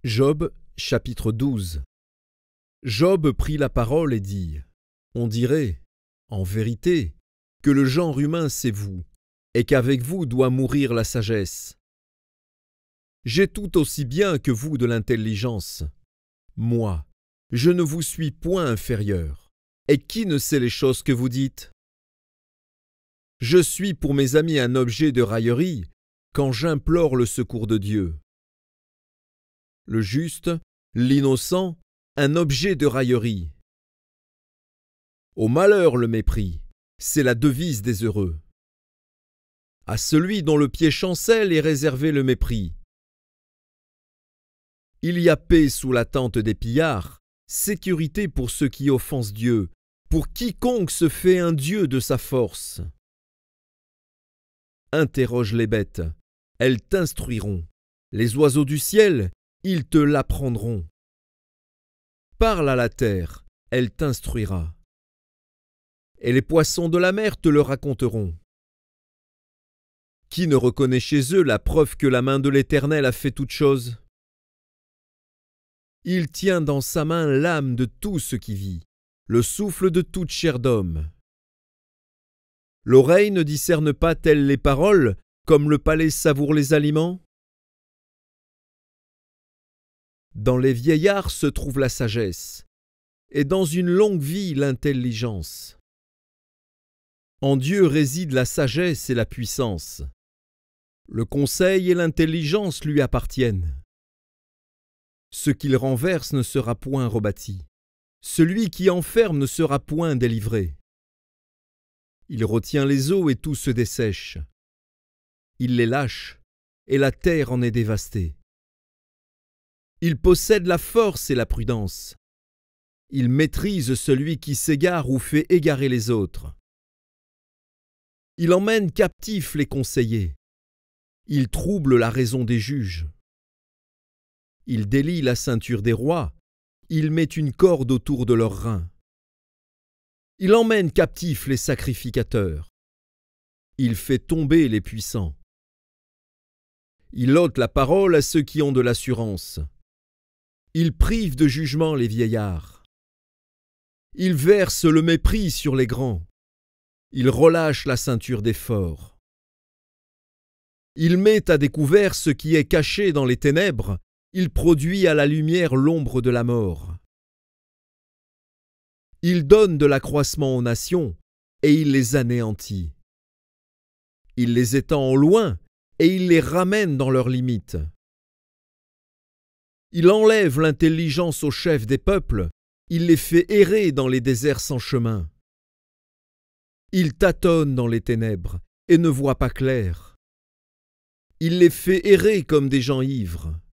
Job, chapitre 12. Job prit la parole et dit : On dirait, en vérité, que le genre humain c'est vous, et qu'avec vous doit mourir la sagesse. J'ai tout aussi bien que vous de l'intelligence. Moi, je ne vous suis point inférieur. Et qui ne sait les choses que vous dites ? Je suis pour mes amis un objet de raillerie quand j'implore le secours de Dieu. Le juste, l'innocent, un objet de raillerie. Au malheur le mépris, c'est la devise des heureux. À celui dont le pied chancelle est réservé le mépris. Il y a paix sous la tente des pillards, sécurité pour ceux qui offensent Dieu, pour quiconque se fait un Dieu de sa force. Interroge les bêtes, elles t'instruiront. Les oiseaux du ciel, ils te l'apprendront. Parle à la terre, elle t'instruira. Et les poissons de la mer te le raconteront. Qui ne reconnaît chez eux la preuve que la main de l'Éternel a fait toutes choses ? Il tient dans sa main l'âme de tout ce qui vit, le souffle de toute chair d'homme. L'oreille ne discerne pas telles les paroles, comme le palais savoure les aliments ? Dans les vieillards se trouve la sagesse, et dans une longue vie l'intelligence. En Dieu réside la sagesse et la puissance. Le conseil et l'intelligence lui appartiennent. Ce qu'il renverse ne sera point rebâti. Celui qui enferme ne sera point délivré. Il retient les eaux et tout se dessèche. Il les lâche, et la terre en est dévastée. Il possède la force et la prudence. Il maîtrise celui qui s'égare ou fait égarer les autres. Il emmène captifs les conseillers. Il trouble la raison des juges. Il délie la ceinture des rois. Il met une corde autour de leurs reins. Il emmène captifs les sacrificateurs. Il fait tomber les puissants. Il ôte la parole à ceux qui ont de l'assurance. Il prive de jugement les vieillards. Il verse le mépris sur les grands. Il relâche la ceinture des forts. Il met à découvert ce qui est caché dans les ténèbres. Il produit à la lumière l'ombre de la mort. Il donne de l'accroissement aux nations, et il les anéantit. Il les étend au loin, et il les ramène dans leurs limites. Il enlève l'intelligence aux chefs des peuples, il les fait errer dans les déserts sans chemin. Il tâtonne dans les ténèbres, et ne voit pas clair. Il les fait errer comme des gens ivres.